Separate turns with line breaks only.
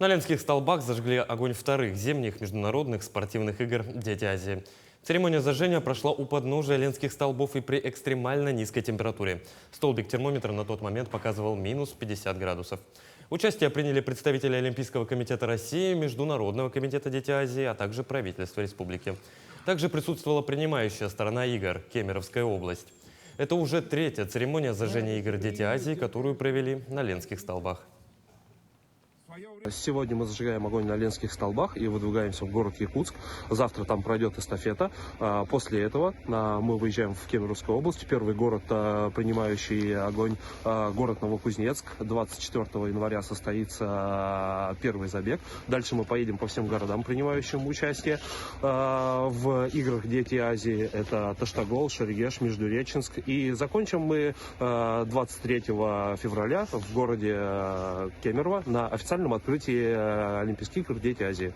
На Ленских столбах зажгли огонь вторых зимних международных спортивных игр «Дети Азии». Церемония зажжения прошла у подножия Ленских столбов и при экстремально низкой температуре. Столбик термометра на тот момент показывал минус 50 градусов. Участие приняли представители Олимпийского комитета России, Международного комитета «Дети Азии», а также правительства республики. Также присутствовала принимающая сторона игр – Кемеровская область. Это уже третья церемония зажжения игр «Дети Азии», которую провели на Ленских столбах.
Сегодня мы зажигаем огонь на Ленских столбах и выдвигаемся в город Якутск. Завтра там пройдет эстафета. После этого мы выезжаем в Кемеровскую область. Первый город, принимающий огонь, город Новокузнецк. 24 января состоится первый забег. Дальше мы поедем по всем городам, принимающим участие в играх «Дети Азии». Это Таштагол, Шерегеш, Междуреченск. И закончим мы 23 февраля в городе Кемерово на официальном открытии Олимпийских игр «Дети Азии».